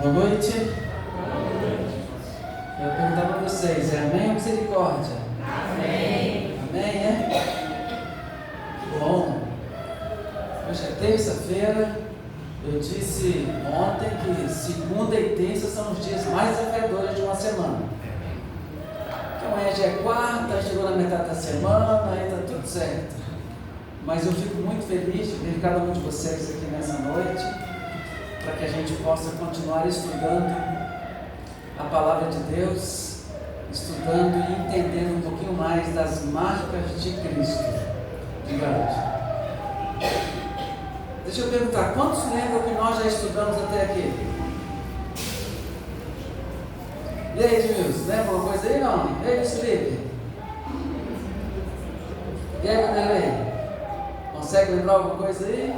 Boa noite. Eu vou perguntar para vocês, é amém ou misericórdia? Amém. Amém, Bom, hoje é terça-feira. Eu disse ontem que segunda e terça são os dias mais desafiadores de uma semana. Porque amanhã já é quarta, chegou na metade da semana, aí está tudo certo. Mas eu fico muito feliz de ver cada um de vocês aqui nessa noite, para que a gente possa continuar estudando a Palavra de Deus, estudando e entendendo um pouquinho mais das marcas de Cristo. Diga hoje. Deixa eu perguntar, quantos lembram que nós já estudamos até aqui? E aí, Edmilson, lembra alguma coisa aí? Não? E aí, Felipe? E aí, Vanderlei? Consegue lembrar alguma coisa aí?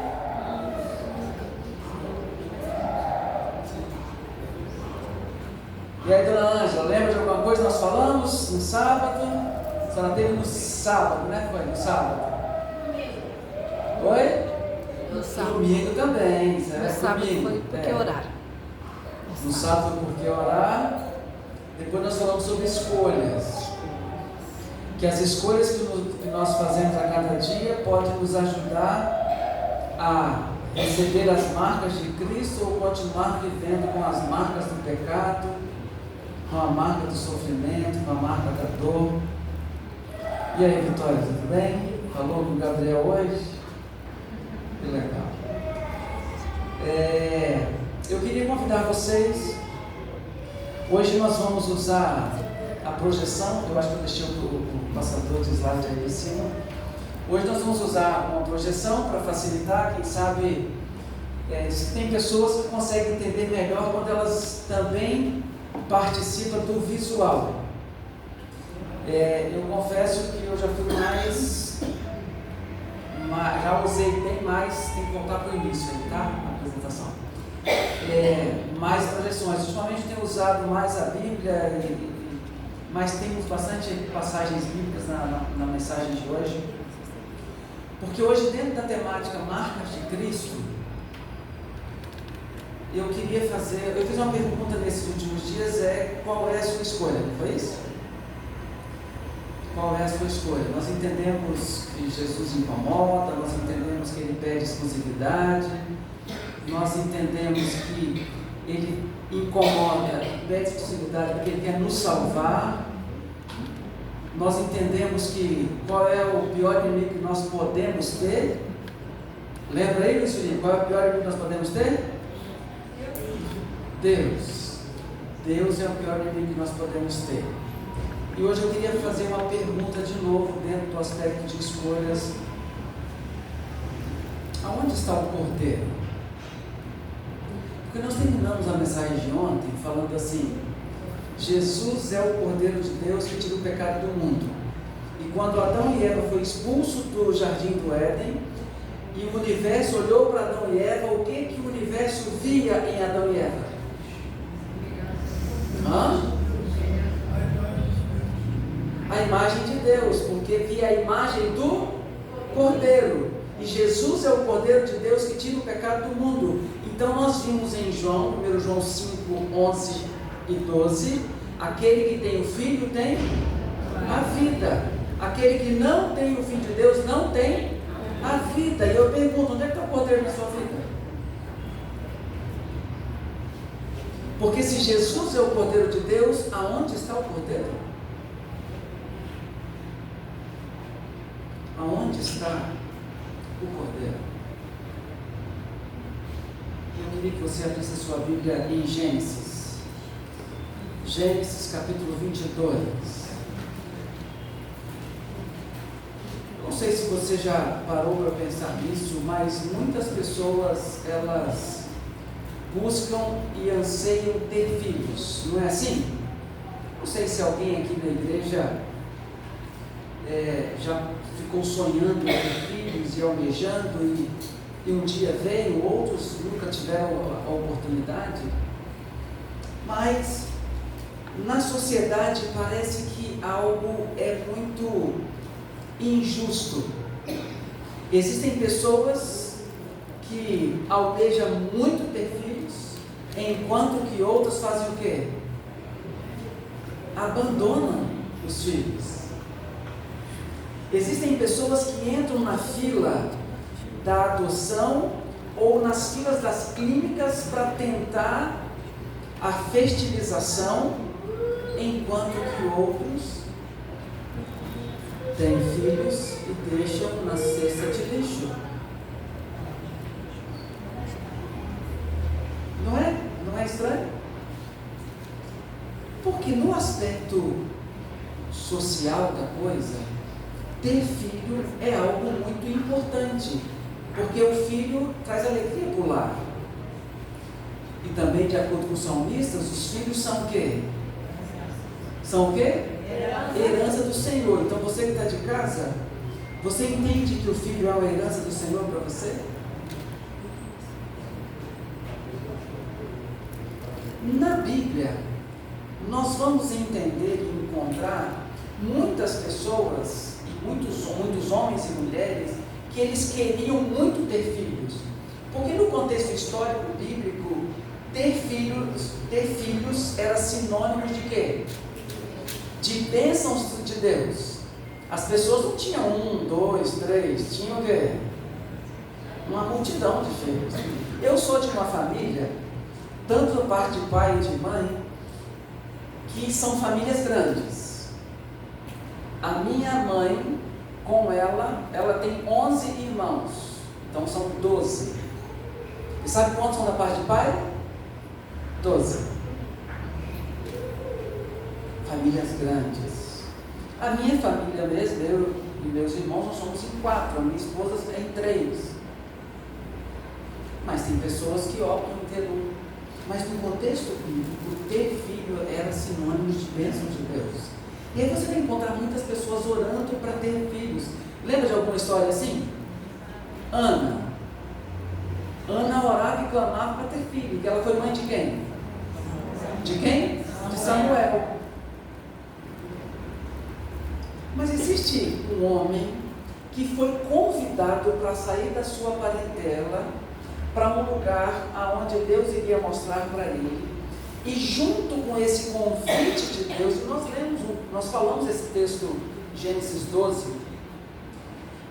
E aí, dona Ângela, lembra de alguma coisa que nós falamos no sábado? A senhora teve no sábado, né? Foi no sábado? Foi? No sábado. Domingo também. No sábado domingo. foi porque orar. No sábado porque orar. Depois nós falamos sobre escolhas. Que as escolhas que nós fazemos a cada dia podem nos ajudar a receber as marcas de Cristo ou continuar vivendo com as marcas do pecado, com a marca do sofrimento, com a marca da dor. E aí, Vitória, tudo bem? Falou com o Gabriel hoje? Que legal. Eu queria convidar vocês. Hoje nós vamos usar a projeção. Eu acho que eu deixei o passador de slide aí em cima. Hoje nós vamos usar uma projeção para facilitar, quem sabe Tem pessoas que conseguem entender melhor quando elas também participam do visual. Eu confesso que eu já fui já usei bem mais, tem que voltar para o início aí, tá? A apresentação. Mais projeções. Ultimamente eu tenho usado mais a Bíblia, mas temos bastante passagens bíblicas na mensagem de hoje. Porque hoje, dentro da temática Marcas de Cristo, eu fiz uma pergunta nesses últimos dias, qual é a sua escolha, não foi isso? Qual é a sua escolha? Nós entendemos que Jesus incomoda, nós entendemos que Ele pede exclusividade, nós entendemos que Ele incomoda e pede exclusividade porque Ele quer nos salvar. Nós entendemos qual é o pior inimigo que nós podemos ter. Lembra aí, Luiz Felipe, qual é o pior inimigo que nós podemos ter? Deus. Deus é o pior inimigo que nós podemos ter. E hoje eu queria fazer uma pergunta de novo dentro do aspecto de escolhas. Aonde está o Cordeiro? Porque nós terminamos a mensagem de ontem falando assim: Jesus é o Cordeiro de Deus que tira o pecado do mundo. E quando Adão e Eva foram expulsos do jardim do Éden, e o universo olhou para Adão e Eva, o que o universo via em Adão e Eva? A imagem de Deus, porque via a imagem do Cordeiro. E Jesus é o Cordeiro de Deus que tira o pecado do mundo. Então nós vimos em 1 João 5, 11 e 12, aquele que tem o Filho tem a vida. Aquele que não tem o Filho de Deus não tem a vida. E eu pergunto, onde é que está o Cordeiro na sua vida? Porque se Jesus é o Cordeiro de Deus, aonde está o Cordeiro? Aonde está o Cordeiro? Eu queria que você abrisse a sua Bíblia em Gênesis. Gênesis capítulo 22. Não sei se você já parou para pensar nisso, mas muitas pessoas, elas buscam e anseiam ter filhos, não é assim? Não sei se alguém aqui na igreja já ficou sonhando em ter filhos e almejando, e um dia veio, outros nunca tiveram a oportunidade. Mas na sociedade parece que algo é muito injusto. Existem pessoas que almejam muito ter filhos, enquanto que outras fazem o quê? Abandonam os filhos. Existem pessoas que entram na fila da adoção ou nas filas das clínicas para tentar a fertilização, enquanto que outros têm filhos e deixam na cesta de lixo. Não é estranho? Porque no aspecto social da coisa, ter filho é algo muito importante, porque o filho traz alegria para o lar. E também, de acordo com os salmistas, os filhos são o quê? São o quê? Herança do Senhor. Então você que está de casa, você entende que o filho é uma herança do Senhor para você? Na Bíblia, nós vamos entender e encontrar muitas pessoas, muitos homens e mulheres, que eles queriam muito ter filhos. Porque no contexto histórico bíblico, ter filhos era sinônimo de quê? De bênçãos de Deus. As pessoas não tinham 1, 2, 3, tinham o quê? Uma multidão de filhos. Eu sou de uma família, tanto da parte de pai e de mãe, que são famílias grandes. A minha mãe, com ela tem 11 irmãos, então são 12. E sabe quantos são da parte de pai? 12. Famílias grandes. A minha família mesmo, eu e meus irmãos, nós somos em 4, a minha esposa é em 3. Mas tem pessoas que optam em ter um. Mas no contexto bíblico, ter filho era sinônimo de bênção de Deus. E aí você vai encontrar muitas pessoas orando para ter filhos. Lembra de alguma história assim? Ana orava e clamava para ter filho, que ela foi mãe de quem? De quem? De Samuel. Mas existe um homem que foi convidado para sair da sua parentela para um lugar aonde Deus iria mostrar para ele. E junto com esse convite de Deus, nós falamos esse texto, Gênesis 12,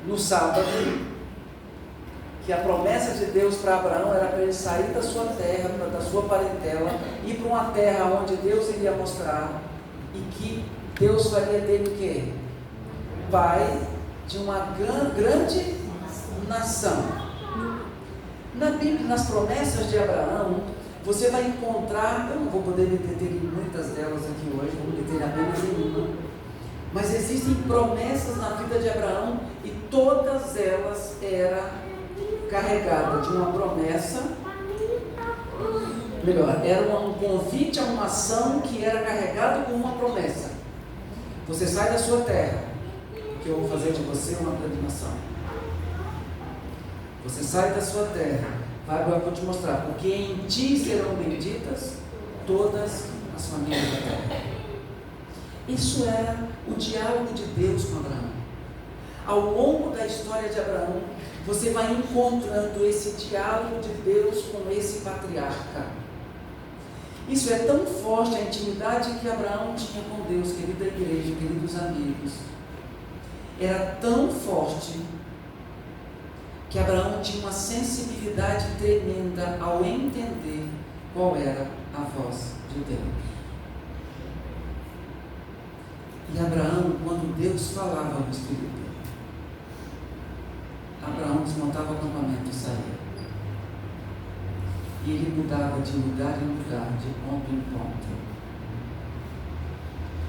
no sábado, que a promessa de Deus para Abraão era para ele sair da sua terra, da sua parentela, ir para uma terra onde Deus iria mostrar, e que Deus faria dele o quê? Pai de uma grande nação. Na Bíblia, nas promessas de Abraão, você vai encontrar, eu não vou poder me deter em muitas delas aqui hoje, vou me deter apenas em uma, mas existem promessas na vida de Abraão e todas elas eram carregadas de uma promessa, era um convite a uma ação que era carregado com uma promessa. Você sai da sua terra, porque eu vou fazer de você uma grande nação. Você sai da sua terra, eu vou te mostrar, porque em ti serão benditas todas as famílias da terra. Isso era o diálogo de Deus com Abraão. Ao longo da história de Abraão, você vai encontrando esse diálogo de Deus com esse patriarca. Isso é tão forte, a intimidade que Abraão tinha com Deus, querida igreja, queridos amigos. Era tão forte que Abraão tinha uma sensibilidade tremenda ao entender qual era a voz de Deus. E Abraão, quando Deus falava no Espírito, Abraão desmontava o acampamento e saía. E ele mudava de lugar em lugar, de ponto em ponto.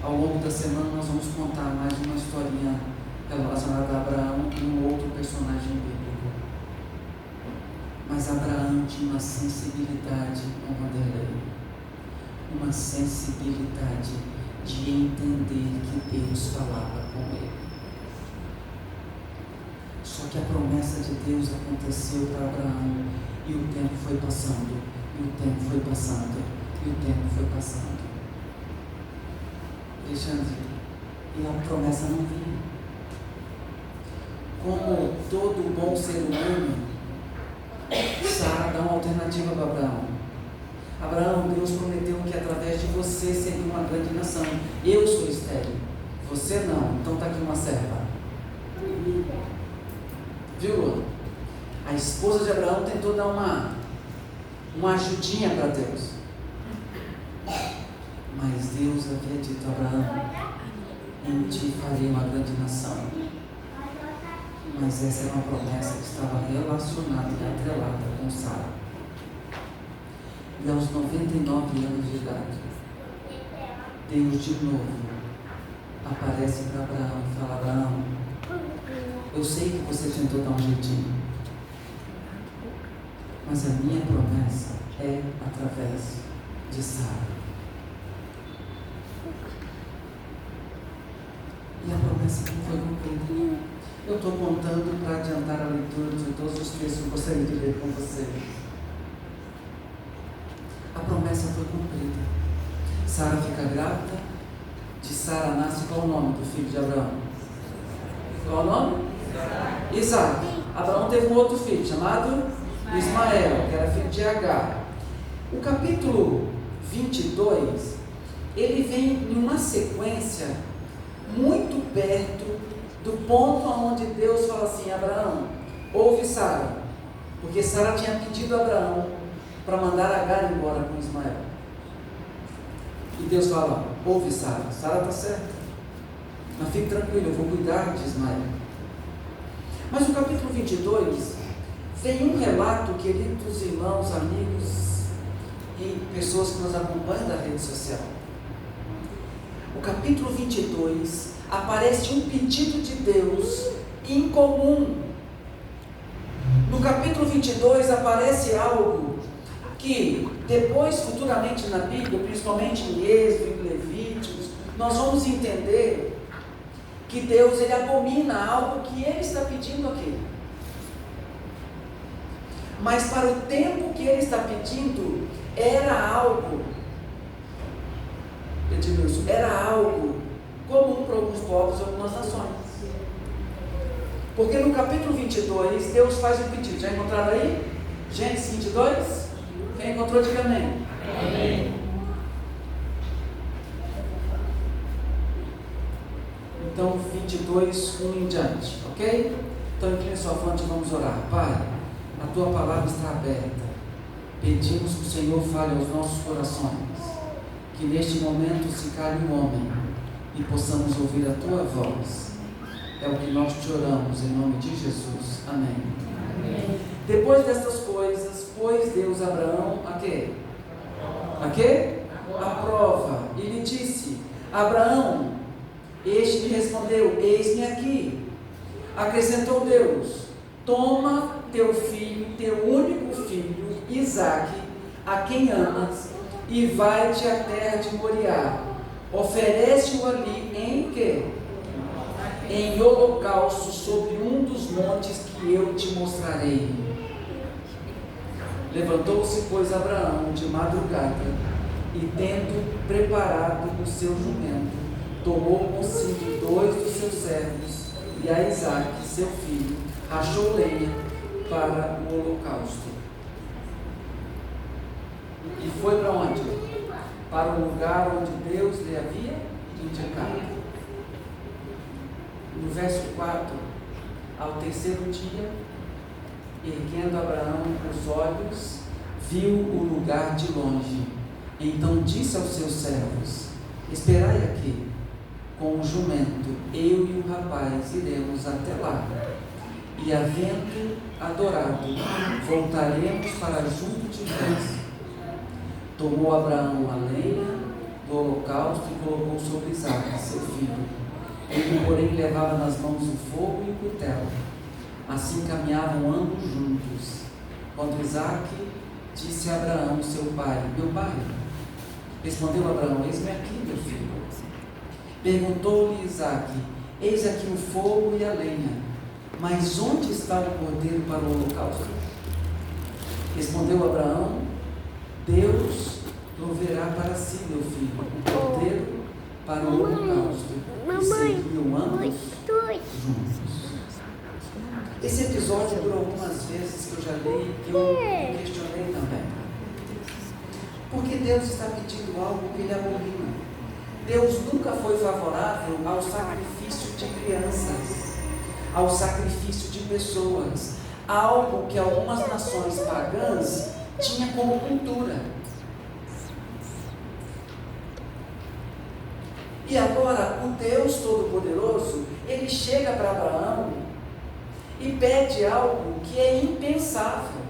Ao longo da semana nós vamos contar mais uma historinha relacionada a Abraão e um outro personagem bíblico. Mas Abraão tinha uma sensibilidade com Vanderlei, uma sensibilidade de entender que Deus falava com ele. Só que a promessa de Deus aconteceu para Abraão, e o tempo foi passando, e o tempo foi passando, e o tempo foi passando. Alexandre, e a promessa não vinha. Como todo bom ser humano, Sara dá uma alternativa para Abraão. Abraão, Deus prometeu que através de você seria uma grande nação. Eu sou estéril, você não, então está aqui uma serva. Viu? A esposa de Abraão tentou dar uma ajudinha para Deus. Mas Deus havia dito a Abraão: em ti farei uma grande nação. Mas essa era uma promessa que estava relacionada e atrelada com Sara. E aos 99 anos de idade, Deus de novo aparece para Abraão e fala: Abraão, eu sei que você tentou dar um jeitinho, mas a minha promessa é através de Sara. E a promessa não foi cumprida. Eu estou contando para adiantar a leitura de todos os textos que eu gostaria de ler com vocês. A promessa foi cumprida. Sara fica grávida. De Sara nasce qual o nome do filho de Abraão? Qual o nome? Isaac. Abraão teve um outro filho chamado Ismael, que era filho de Agar. O capítulo 22, ele vem em uma sequência muito perto do ponto onde Deus fala assim: Abraão, ouve Sara, porque Sara tinha pedido a Abraão para mandar Agar embora com Ismael. E Deus fala: ouve Sara, Sara está certa, mas fique tranquilo, eu vou cuidar de Ismael. Mas no capítulo 22 vem um relato, queridos irmãos, amigos e pessoas que nos acompanham da rede social. O capítulo 22 aparece um pedido de Deus incomum. No No capítulo 22 aparece algo que depois, futuramente na Bíblia, principalmente em Êxodo, em Levíticos, nós vamos entender que Deus, ele abomina algo que ele está pedindo aqui. Mas para o tempo que ele está pedindo, era algo, Edmilson, era algo comum para alguns povos e algumas nações. Porque no capítulo 22, Deus faz um pedido. Já encontraram aí? Gênesis 22? Quem encontrou, diga amém. Amém. Então, 22, 1 em diante, ok? Então, incline sua fronte e vamos orar. Pai, a tua palavra está aberta. Pedimos que o Senhor fale aos nossos corações, que neste momento se cale um homem e possamos ouvir a tua voz. É o que nós te oramos em nome de Jesus. Amém. Amém. Depois destas coisas, pôs Deus Abraão a quê? A quê? A prova. E lhe disse: Abraão. Este lhe respondeu: eis-me aqui. Acrescentou Deus: toma teu filho, teu único filho, Isaque, a quem amas, e vai-te à terra de Moriá. Oferece-o ali em quê? Em holocausto sobre um dos montes que eu te mostrarei. Levantou-se, pois, Abraão de madrugada, e tendo preparado o seu jumento, tomou consigo 2 dos seus servos e a Isaque, seu filho, rachou lenha para o holocausto. E foi para onde? Para o lugar onde Deus lhe havia indicado. No verso 4, ao terceiro dia, erguendo Abraão os olhos, viu o lugar de longe. Então disse aos seus servos: esperai aqui, com o jumento, eu e o rapaz iremos até lá, e havendo adorado, voltaremos para junto de vós. Tomou Abraão a lenha do holocausto e colocou sobre Isaque, seu filho. Ele, porém, levava nas mãos o fogo e o cutelo. Assim caminhavam ambos juntos. Quando Isaque disse a Abraão, seu pai: meu pai. Respondeu Abraão: eis-me aqui, meu filho. Perguntou-lhe Isaque: eis aqui o fogo e a lenha, mas onde está o cordeiro para o holocausto? Respondeu Abraão: Deus proverá para si, meu filho, o cordeiro para o holocausto. E seguiam ambos juntos. Esse episódio, por algumas vezes que eu já li, que eu questionei também. Porque Deus está pedindo algo que Ele abomina. Deus nunca foi favorável ao sacrifício de crianças, ao sacrifício de pessoas, algo que algumas nações pagãs tinham como cultura. E agora, o Deus Todo-Poderoso, Ele chega para Abraão e pede algo que é impensável.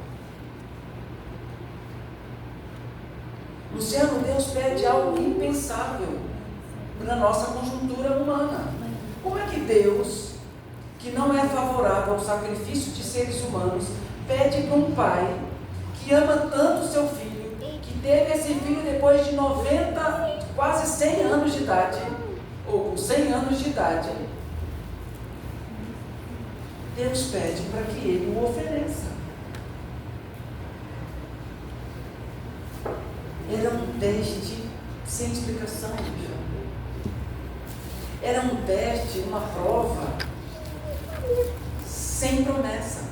Luciano, Deus pede algo impensável na nossa conjuntura humana. Como é que Deus, que não é favorável ao sacrifício de seres humanos, pede para um pai que ama tanto o seu filho, que teve esse filho depois de 90, quase 100 anos de idade, ou com 100 anos de idade, Deus pede para que ele o ofereça. Era um teste sem explicação. Era um teste, uma prova sem promessa.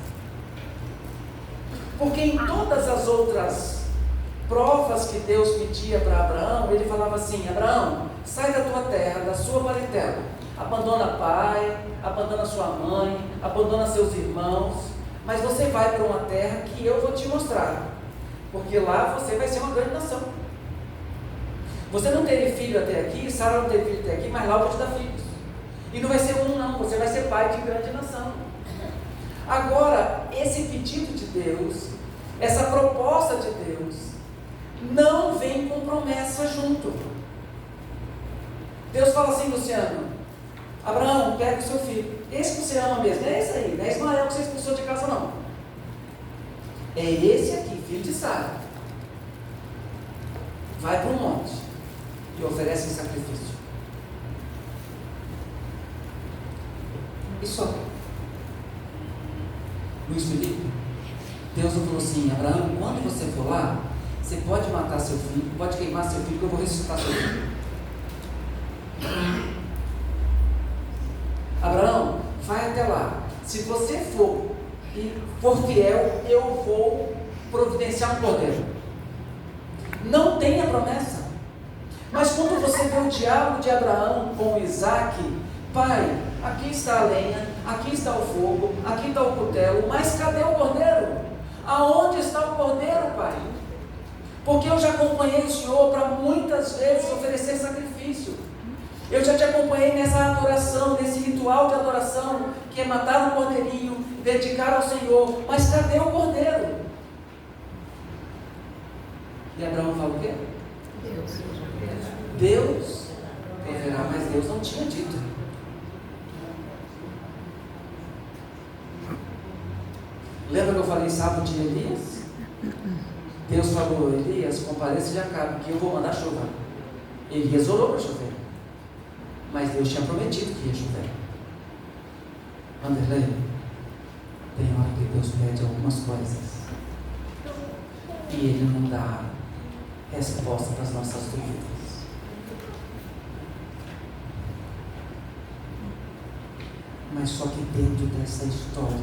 Porque em todas as outras provas que Deus pedia para Abraão, Ele falava assim: Abraão, sai da tua terra, da sua parentela, abandona pai, abandona sua mãe, abandona seus irmãos, mas você vai para uma terra que eu vou te mostrar, porque lá você vai ser uma grande nação. Você não teve filho até aqui, Sara não teve filho até aqui, mas lá eu vou te dar filhos. E não vai ser um não, você vai ser pai de grande nação. Agora, esse pedido de Deus, essa proposta de Deus, não vem com promessa junto. Deus fala assim: Luciano, Abraão, pega o seu filho, esse que você ama mesmo, é esse aí, não é Ismael que você expulsou de casa não. é esse aqui, filho de Sara. Vai para o monte e oferece em sacrifício. E só. Luiz Felipe, Deus não falou assim: Abraão, quando você for lá, você pode matar seu filho, pode queimar seu filho, que eu vou ressuscitar seu filho. Abraão, vai até lá. Se você for e for fiel, eu vou providenciar um cordeiro. Não tem a promessa. Mas quando você vê o diálogo de Abraão com Isaac, pai, aqui está a lenha, aqui está o fogo, aqui está o cutelo, mas cadê o cordeiro? Aonde está o cordeiro, pai? Porque eu já acompanhei o Senhor para muitas vezes oferecer sacrifício. Eu já te acompanhei nessa adoração, nesse ritual de adoração, que é matar um cordeirinho, dedicar ao Senhor, mas cadê o cordeiro? E Abraão fala o quê? Deus proverá, mas Deus não tinha dito. Lembra que eu falei sábado de Elias? Deus falou: Elias, compareça de Acabe, que eu vou mandar chuva. Elias orou para chover, mas Deus tinha prometido que ia chover. Anderlei, tem hora que Deus pede algumas coisas e Ele não dá resposta para as nossas dúvidas. Mas só que dentro dessa história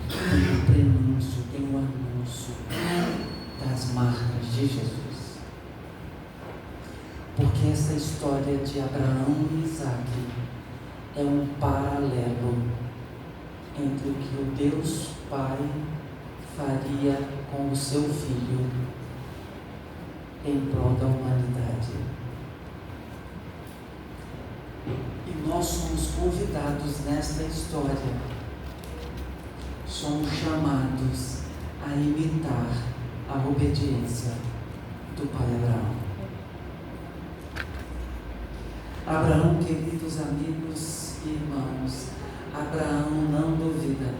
tem o prenúncio, tem o anúncio das marcas de Jesus. Porque essa história de Abraão e Isaac é um paralelo entre o que o Deus Pai faria com o seu Filho em prol da humanidade. E nós somos convidados nesta história, somos chamados a imitar a obediência do pai Abraão. Abraão, queridos amigos e irmãos, Abraão não duvida.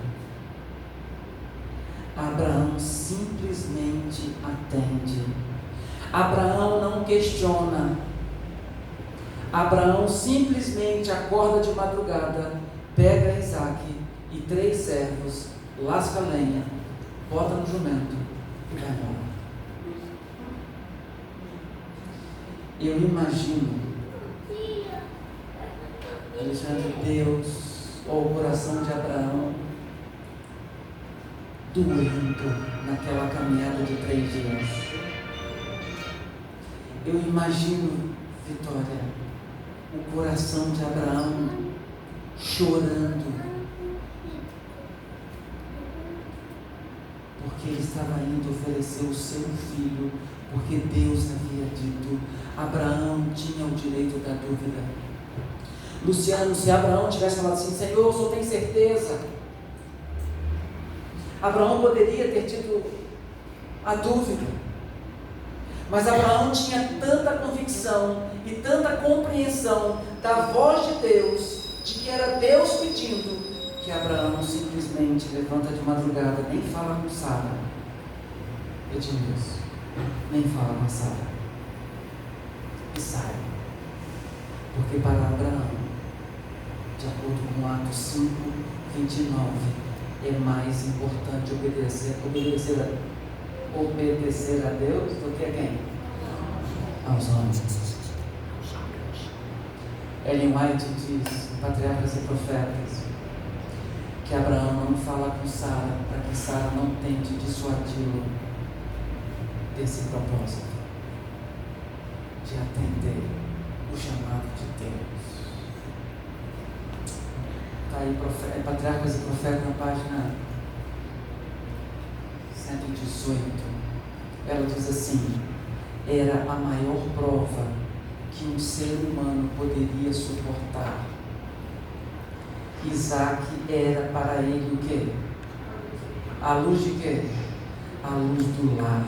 Abraão simplesmente atende. Abraão não questiona. Abraão simplesmente acorda de madrugada, pega Isaac e 3 servos, lasca a lenha, bota no jumento e vai embora. Eu imagino, Alexandre, Deus, ou o coração de Abraão doendo naquela caminhada de 3 dias. Eu imagino, Vitória, o coração de Abraão chorando, porque ele estava indo oferecer o seu filho, porque Deus havia dito. Abraão tinha o direito da dúvida. Luciano, se Abraão tivesse falado assim: Senhor, o Senhor tem certeza? Abraão poderia ter tido a dúvida, mas Abraão tinha tanta convicção e tanta compreensão da voz de Deus, de que era Deus pedindo, que Abraão simplesmente levanta de madrugada, nem fala com Sara, pedindo isso, nem fala com Sara, e sai. Porque para Abraão, de acordo com Atos 5:29, é mais importante obedecer a Deus do que a quem? Aos homens. Ellen White diz, em Patriarcas e Profetas, que Abraão não fala com Sara para que Sara não tente dissuadi-lo desse propósito de atender o chamado de Deus. Está aí, Patriarcas e Profetas, na página 118. Ela diz assim: era a maior prova que um ser humano poderia suportar. Isaac era para ele o quê? A luz de quê? A luz do lar,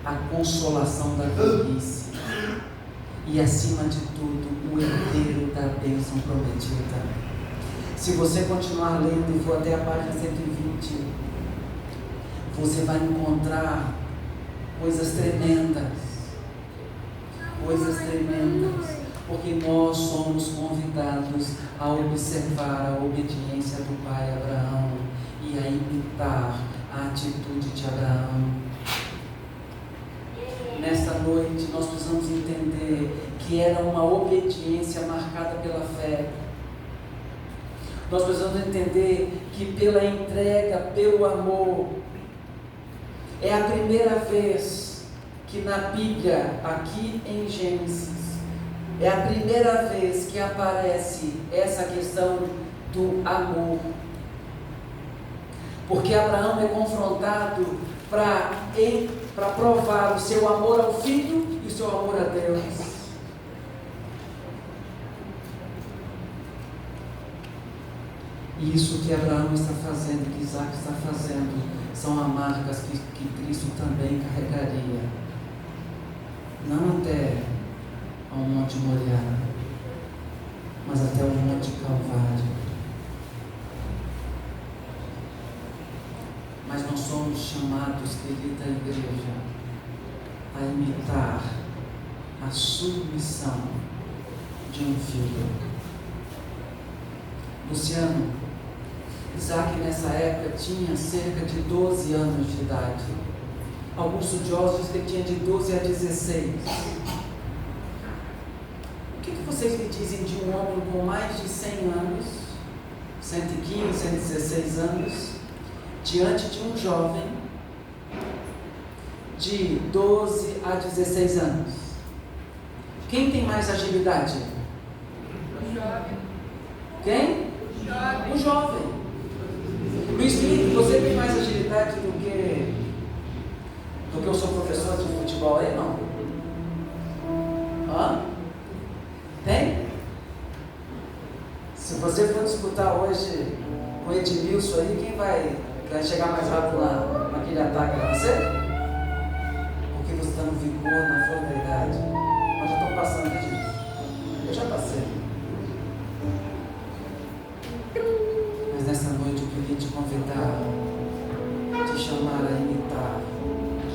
a consolação da velhice e, acima de tudo, o herdeiro da bênção prometida. Se você continuar lendo e for até a página 120, você vai encontrar coisas tremendas. Coisas tremendas. Porque nós somos convidados a observar a obediência do pai Abraão e a imitar a atitude de Abraão. Nesta noite nós precisamos entender que era uma obediência marcada pela fé. Nós precisamos entender que pela entrega, pelo amor, é a primeira vez que na Bíblia, aqui em Gênesis, é a primeira vez que aparece essa questão do amor. Porque Abraão é confrontado para provar o seu amor ao filho e o seu amor a Deus. E isso que Abraão está fazendo, que Isaac está fazendo, são as marcas que Cristo também carregaria. Não até ao Monte Moriá, mas até o Monte Calvário. Mas nós somos chamados, querida igreja, a imitar a submissão de um filho. Luciano, Isaac nessa época tinha cerca de 12 anos de idade. Alguns estudiosos dizem que ele tinha de 12 a 16. O que vocês me dizem de um homem com mais de 100 anos, 115, 116 anos, diante de um jovem de 12 a 16 anos? Quem tem mais agilidade? O jovem. Quem? Jovem. O jovem. Luiz Felipe, você tem mais agilidade do que eu sou professor de futebol aí, não? Hã? Tem? Se você for disputar hoje com o Edmilson aí, quem vai chegar mais rápido naquele ataque? É você? Porque você está no vigor, na flor da idade. Mas já estou passando disso. Eu já passei. Mas nessa noite eu queria te convidar, te chamar a imitar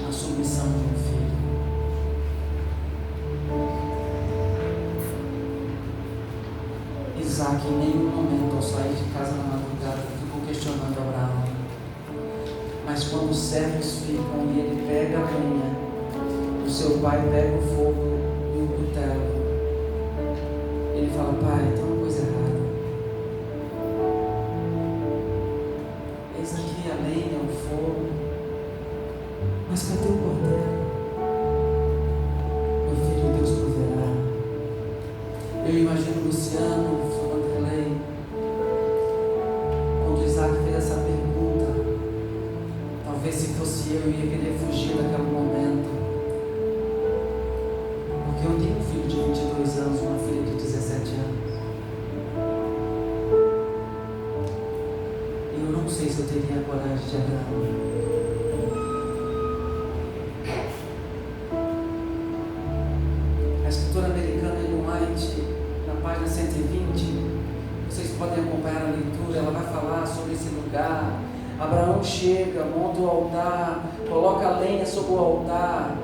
a submissão de um filho. Isaac em nenhum momento ao sair de casa na madrugada ficou questionando Abraão. Mas quando os servos ficam e ele pega a lenha, o seu pai pega o fogo e o cutelo, ele fala: pai, tem uma coisa errada. Eis aqui a lenha, o fogo, mas cadê o cordeiro? Meu filho, Deus proverá. Eu imagino Luciano, Vanderlei, quando Isaac fez essa pergunta, talvez se fosse eu ia querer fugir daquele momento, porque eu tenho um filho de 22 anos, uma filha de 17 anos, e eu não sei se eu teria a coragem de Abraão. A escritora americana Ellen White, na página 120, vocês podem acompanhar a leitura, ela vai falar sobre esse lugar. Abraão chega, monta o altar, coloca a lenha sobre o altar,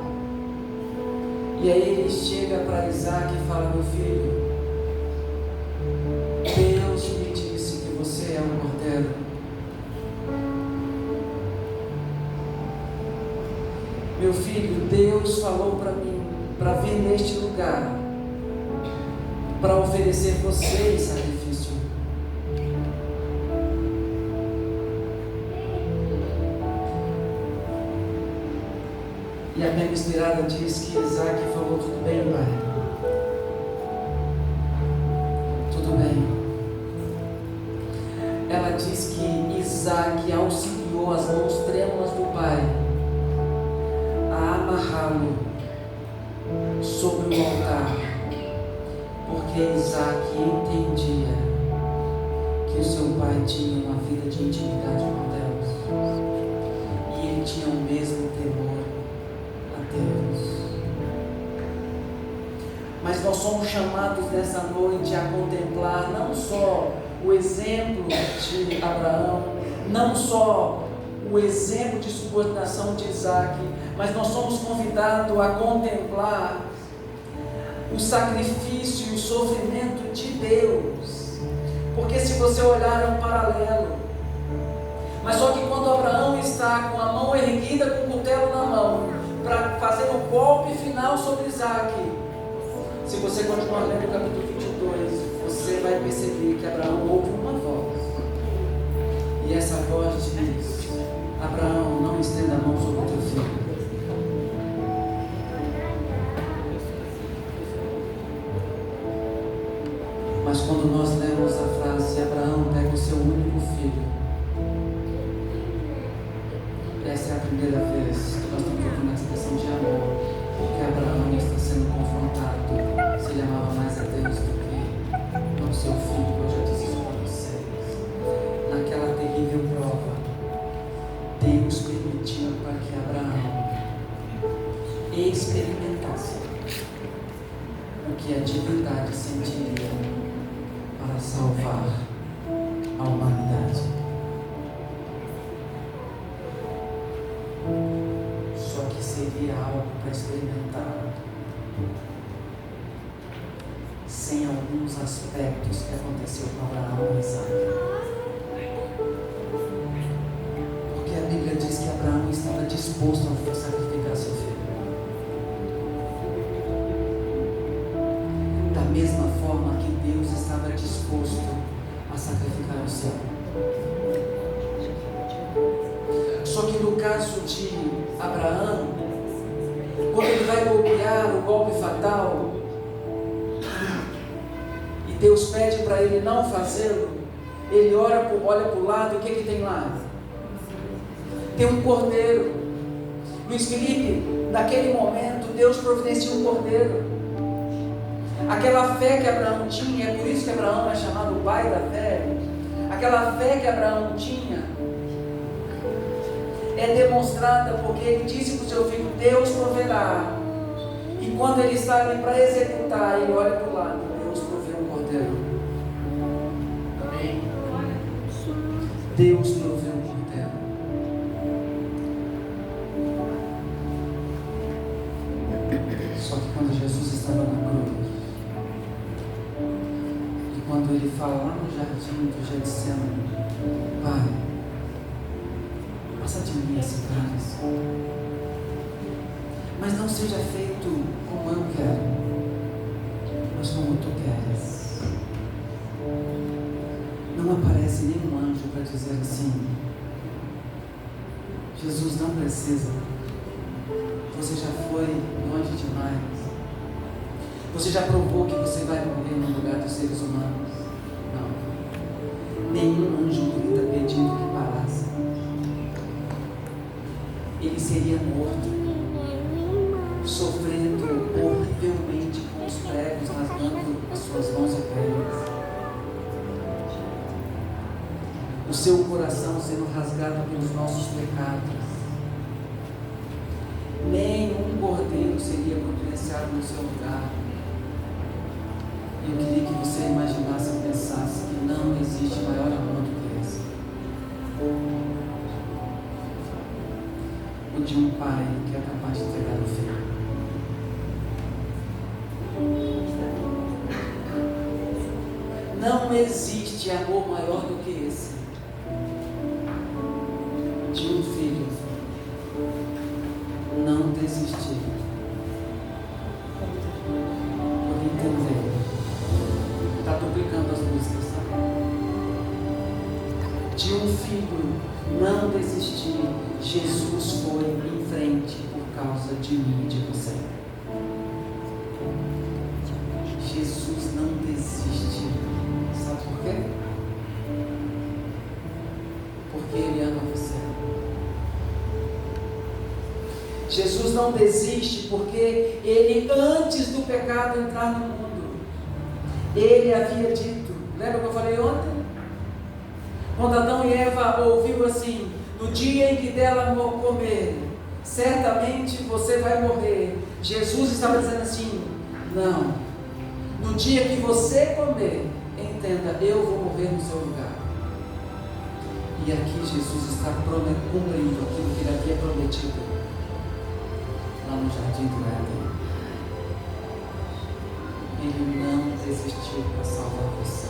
e aí ele chega para Isaac e fala: meu filho, Deus me disse que você é um cordeiro. Meu filho, Deus falou para mim para vir neste lugar, para oferecer você em sacrifício. E a Bíblia Inspirada diz que Isaac falou: tudo bem, pai, tudo bem. Ela diz que Isaac auxiliou as mãos trêmulas do pai a amarrá-lo sobre o altar, porque Isaac entendia que o seu pai tinha uma vida de intimidade com Deus, e ele tinha o mesmo temor a Deus. Mas nós somos chamados nessa noite a contemplar não só o exemplo de Abraão, não só o o exemplo de subordinação de Isaac, mas nós somos convidados a contemplar o sacrifício e o sofrimento de Deus. Porque se você olhar é um paralelo. Mas só que quando Abraão está com a mão erguida, com o cutelo na mão, para fazer o golpe final sobre Isaac, se você continuar lendo o capítulo 22, você vai perceber que Abraão ouve uma voz. E essa voz diz: Abraão, não estenda a mão sobre o teu filho. Mas quando nós lemos a frase, Abraão pega o seu único filho, essa é a primeira vez que nós estamos ouvindo a expressão de amor, porque Abraão está sendo confrontado se ele amava mais a Deus do que ao seu filho. Eu já disse isso para vocês. Naquela terrível prova, Deus permitiu para que Abraão experimentasse o que a divindade sentiria para salvar a humanidade. Só que seria algo para experimentar sem alguns aspectos que aconteceu com Abraão e Isaac. Porque a Bíblia diz que Abraão estava disposto a sacrificar seu filho. Da mesma forma que Deus estava disposto a sacrificar o seu. Só que no caso de Abraão, quando ele vai golpear o golpe fatal, e Deus pede para ele não fazê-lo, ele olha para o lado, e o que tem lá? Tem um cordeiro. Luiz Felipe, naquele momento, Deus providencia um cordeiro. Aquela fé que Abraão tinha, é por isso que Abraão é chamado o pai da fé. Aquela fé que Abraão tinha é demonstrada porque ele disse para o seu filho: Deus proverá. E quando ele está ali para executar, ele olha para o lado: Deus proveu um cordeiro. Amém? Deus proveu um cordeiro. Só que quando Jesus estava na cruz, e quando ele fala lá no jardim do Getsemane: Pai, passa de mim esse cálice, mas não seja feito como eu quero, mas como tu queres. Não aparece nenhum anjo para dizer assim: Jesus, não precisa, você já foi longe demais, você já provou que você vai morrer no lugar dos seres humanos. Não, nenhum anjo grita pedindo que parasse. Ele seria morto, sofrendo horrivelmente com os pregos, rasgando as suas mãos e pés, o seu coração sendo rasgado pelos nossos pecados. Nenhum cordeiro seria providenciado no seu lugar. Eu queria que você imaginasse e pensasse que não existe maior amor do que esse. O de um pai que é capaz de entregar o filho. Não existe amor maior do que esse. De um filho não desistir por entender. Está duplicando as músicas, tá? De um filho não desistir. Jesus foi em frente por causa de mim e de você. Jesus não desiste. Sabe por quê? Porque Ele ama você. Jesus não desiste porque Ele, antes do pecado entrar no mundo, Ele havia dito, lembra que eu falei ontem? Quando Adão e Eva ouviram assim: no dia em que dela comer, certamente você vai morrer. Jesus estava dizendo assim: não, no dia que você comer, entenda, eu vou morrer no seu lugar. E aqui Jesus está cumprindo aquilo que ele havia prometido lá no jardim do Éden. Ele não desistiu para salvar você,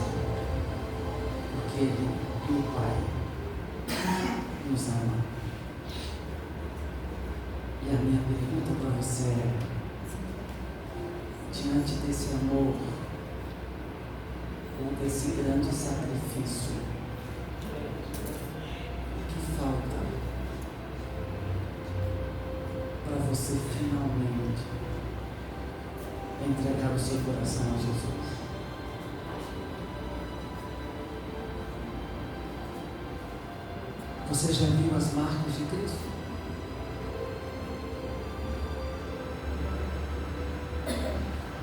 porque ele e o Pai nos ama. E a minha pergunta para você é: diante desse amor, ou desse grande sacrifício, o que falta para você finalmente entregar o seu coração a Jesus? Você já viu as marcas de Cristo?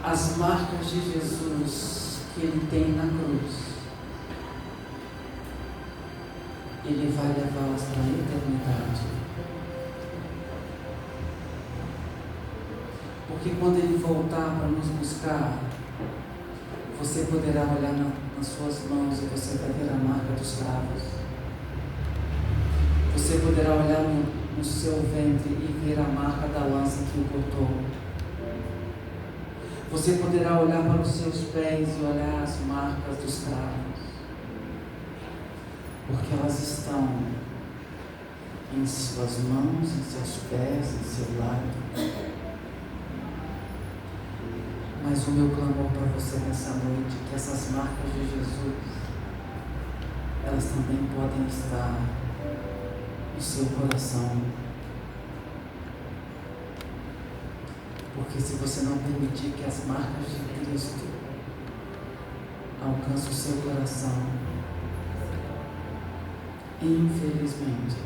As marcas de Jesus que Ele tem na cruz, Ele vai levá-las para a eternidade. Porque quando Ele voltar para nos buscar, você poderá olhar nas suas mãos e você vai ver a marca dos cravos. Você poderá olhar no seu ventre e ver a marca da lança que o cortou. Você poderá olhar para os seus pés e olhar as marcas dos cravos, porque elas estão em suas mãos, em seus pés, em seu lado. Mas o meu clamor para você nessa noite é que essas marcas de Jesus, elas também podem estar no seu coração. Porque se você não permitir que as marcas de Cristo alcancem o seu coração, infelizmente,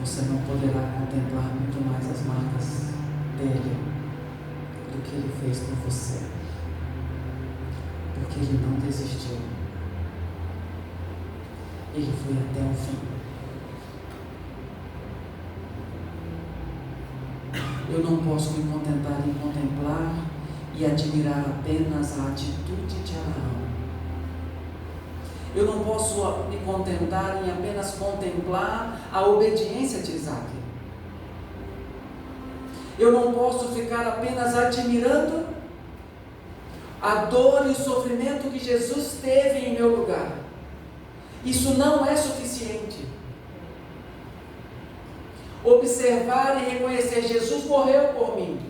você não poderá contemplar muito mais as marcas dele do que ele fez por você. Porque ele não desistiu. Ele foi até o fim. Eu não posso me contentar em contemplar e admirar apenas a atitude de Abraão. Eu não posso me contentar em apenas contemplar a obediência de Isaac. Eu não posso ficar apenas admirando a dor e o sofrimento que Jesus teve em meu lugar. Isso não é suficiente. Observar e reconhecer: Jesus morreu por mim,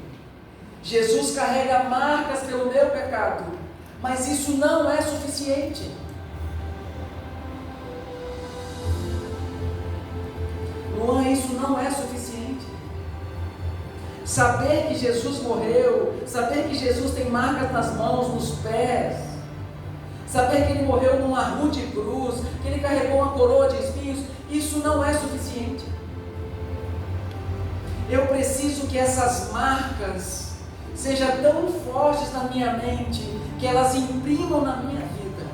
Jesus carrega marcas pelo meu pecado, mas isso não é suficiente. Luan, isso não é suficiente. Saber que Jesus morreu, saber que Jesus tem marcas nas mãos, nos pés, saber que ele morreu numa rude cruz, que ele carregou uma coroa de espinhos, isso não é suficiente. Eu preciso que essas marcas sejam tão fortes na minha mente, que elas imprimam na minha vida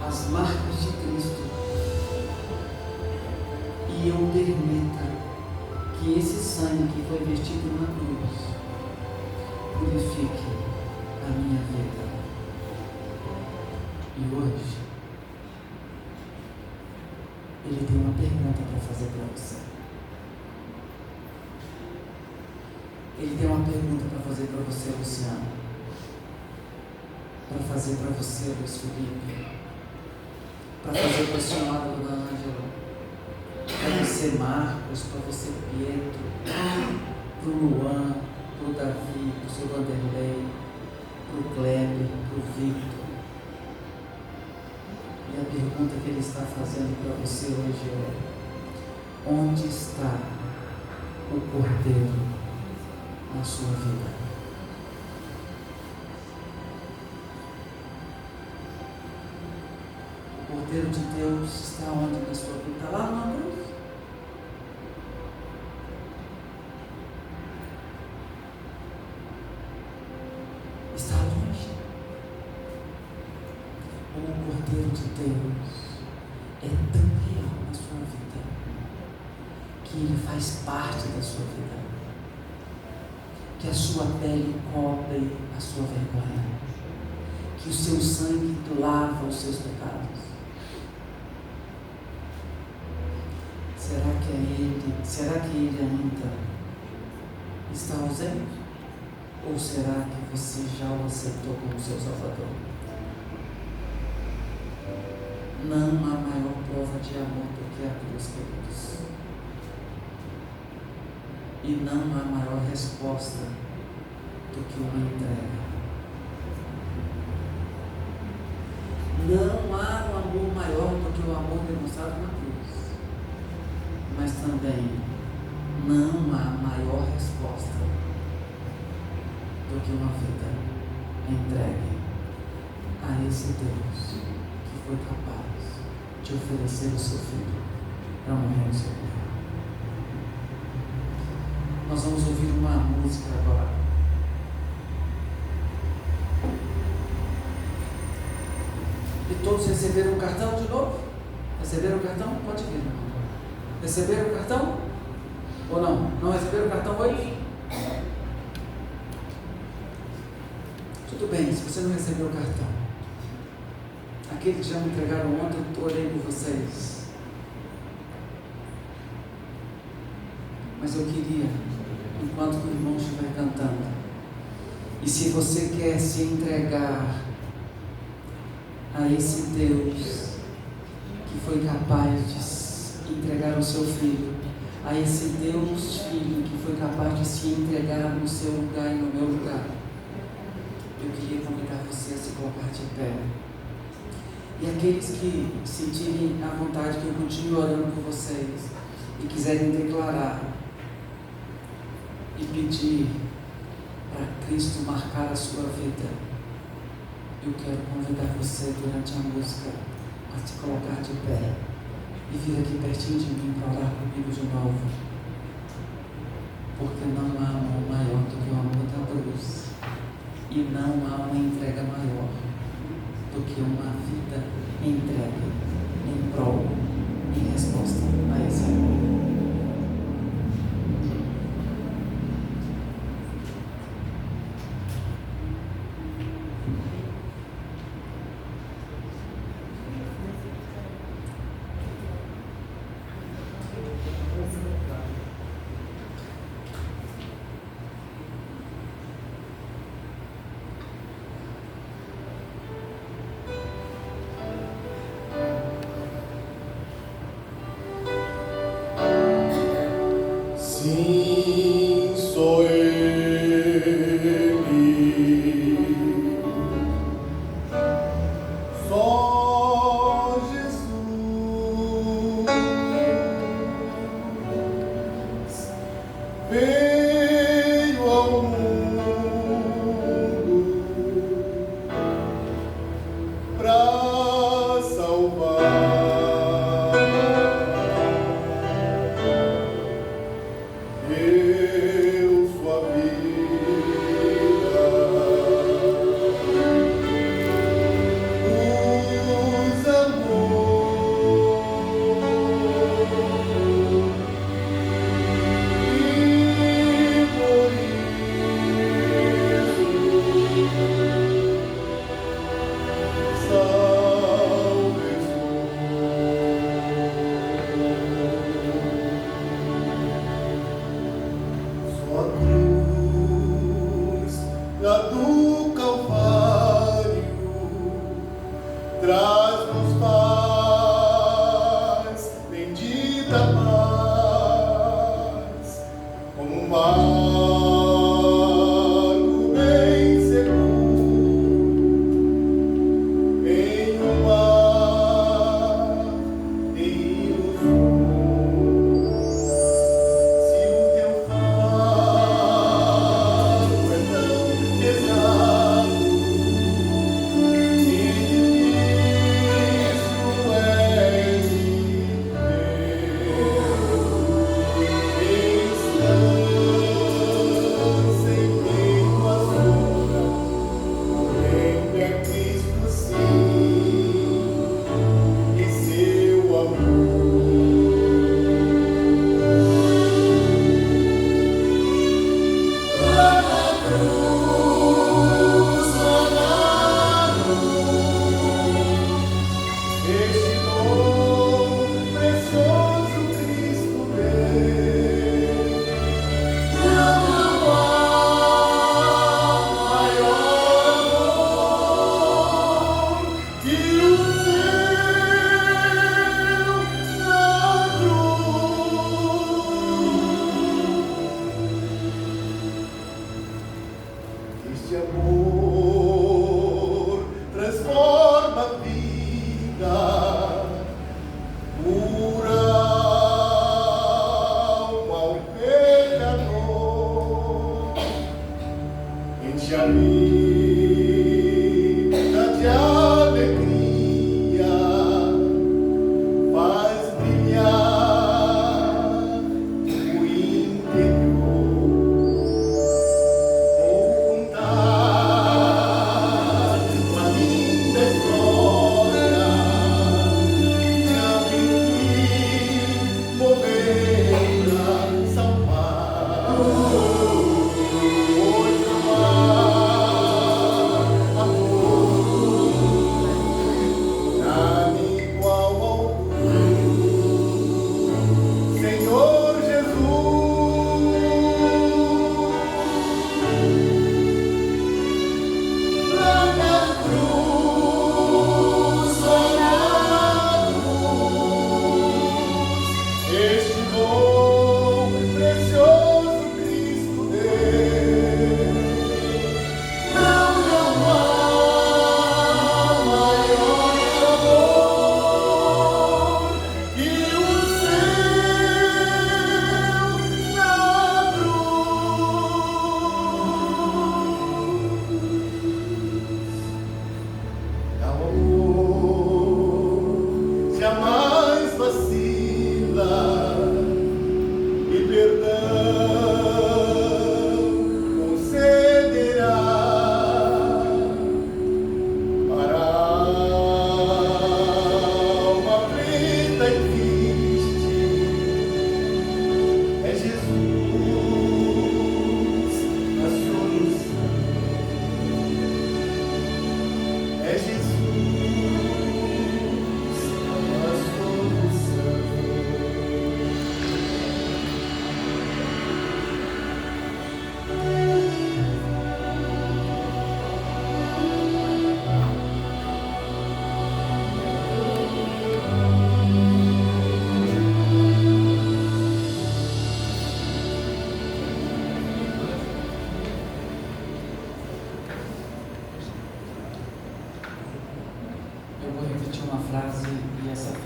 as marcas de Cristo, e eu permita que esse sangue que foi vertido na cruz purifique a minha vida. E hoje Ele tem uma pergunta para fazer para você. Ele tem uma pergunta para fazer para você, Luciano. Para fazer para você, Luiz Felipe. Para fazer para a senhora, Dona Ângela. Para você, Marcos. Para você, Pietro. Para o Luan. Para o Davi. Para o seu Vanderlei. Para o Kleber. Para o Victor. E a pergunta que ele está fazendo para você hoje é: onde está o Cordeiro na sua vida? O Cordeiro de Deus está onde na sua vida? Está lá na cruz? Está longe? O Cordeiro de Deus é tão real na sua vida que ele faz parte da sua vida, que a sua pele cobre a sua vergonha, que E o seu sangue lava os seus pecados. Será que é Ele? Será que Ele ainda está ausente? Ou será que você já o aceitou como seu Salvador? Não há maior prova de amor do que a cruz, queridos. E não há maior resposta do que uma entrega. Não há um amor maior do que o amor demonstrado na cruz. Mas também não há maior resposta do que uma vida entregue a esse Deus que foi capaz de oferecer o seu Filho para morrer no seu lugar. Nós vamos ouvir uma música agora. E todos receberam o cartão de novo? Receberam o cartão? Pode vir. Receberam o cartão? Ou não? Não receberam o cartão hoje? Tudo bem, se você não recebeu o cartão. Aqueles que já me entregaram ontem, eu orei por vocês. Mas eu queria, enquanto o irmão estiver cantando, e se você quer se entregar a esse Deus que foi capaz de entregar o seu Filho, a esse Deus Filho que foi capaz de se entregar no seu lugar e no meu lugar, eu queria convidar você a se colocar de pé. E aqueles que sentirem a vontade que eu continue orando por vocês e quiserem declarar e pedir para Cristo marcar a sua vida, eu quero convidar você durante a música a se colocar de pé e vir aqui pertinho de mim para orar comigo de novo, porque não há amor maior do que o amor da cruz, e não há uma entrega maior do que uma vida entregue em prol, em resposta a esse amor. Sim, sou Ele, só Jesus veio ao mundo pra salvar.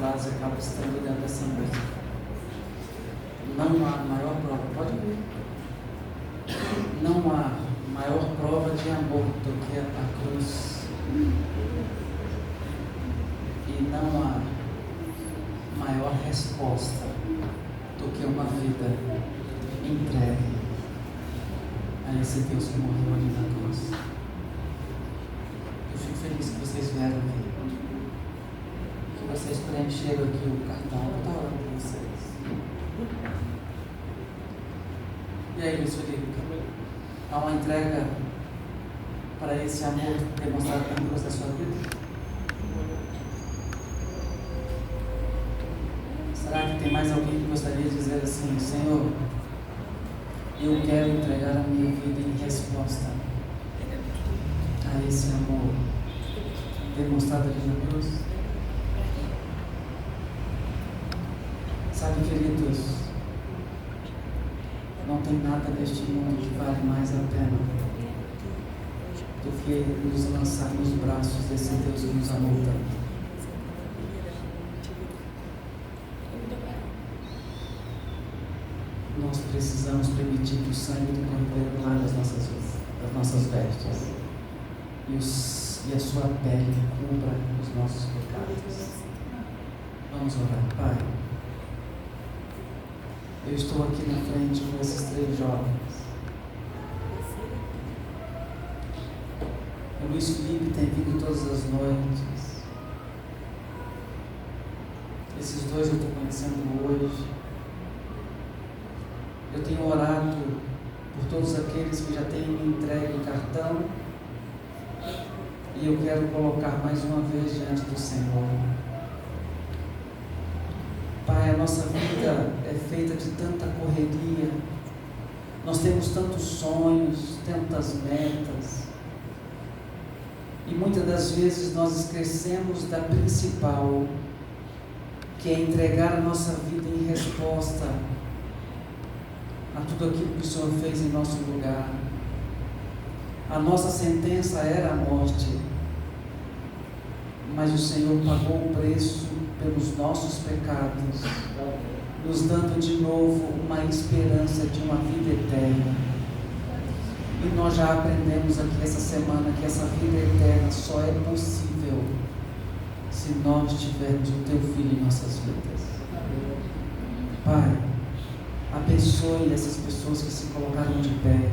frase acaba estando dentro dessa música. Não há maior prova, pode ver. Não há maior prova de amor do que a cruz. E não há maior resposta do que uma vida entregue a esse Deus que morreu ali na cruz. Eu fico feliz que vocês vieram aqui. Que vocês preencheram aqui o cartão. Eu estou orando por vocês. E aí, Luiz Felipe? Há uma entrega para esse amor demonstrado na cruz da sua vida? Será que tem mais alguém que gostaria de dizer assim: Senhor, eu quero entregar a minha vida em resposta a esse amor demonstrado ali na cruz? Sabe, queridos, não tem nada neste mundo que vale mais a pena do que nos lançar nos braços desse Deus que nos amou tanto. Nós precisamos permitir que o sangue do Cordeiro lave as nossas vestes e a sua pele cubra os nossos pecados. Vamos orar. Pai, eu estou aqui na frente com esses 3 jovens. O Luiz Felipe tem vindo todas as noites. Esses 2 eu estou conhecendo hoje. Eu tenho orado por todos aqueles que já têm me entregue o cartão. E eu quero colocar mais uma vez diante do Senhor. Pai, a nossa vida é feita de tanta correria. Nós temos tantos sonhos, tantas metas. E muitas das vezes nós esquecemos da principal, que é entregar a nossa vida em resposta a tudo aquilo que o Senhor fez em nosso lugar. A nossa sentença era a morte, mas o Senhor pagou o preço pelos nossos pecados, nos dando de novo uma esperança de uma vida eterna. E nós já aprendemos aqui essa semana que essa vida eterna só é possível se nós tivermos o Teu Filho em nossas vidas. Pai, abençoe essas pessoas que se colocaram de pé,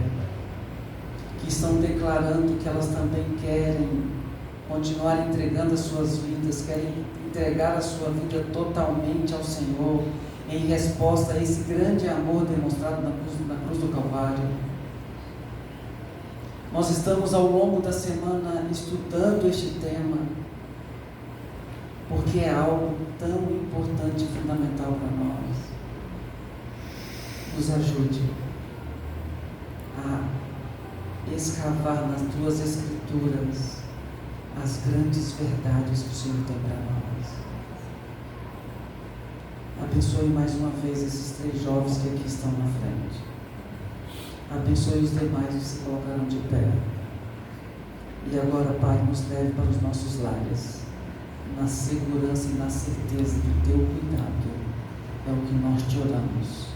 que estão declarando que elas também querem continuar entregando as suas vidas, querem entregar a sua vida totalmente ao Senhor, em resposta a esse grande amor demonstrado na cruz do Calvário. Nós estamos ao longo da semana estudando este tema, porque é algo tão importante e fundamental para nós. Nos ajude a escavar nas Tuas Escrituras as grandes verdades que o Senhor tem para nós. Abençoe mais uma vez esses 3 jovens que aqui estão na frente. Abençoe os demais que se colocaram de pé. E agora, Pai, nos leve para os nossos lares, na segurança e na certeza do Teu cuidado. É o que nós te oramos.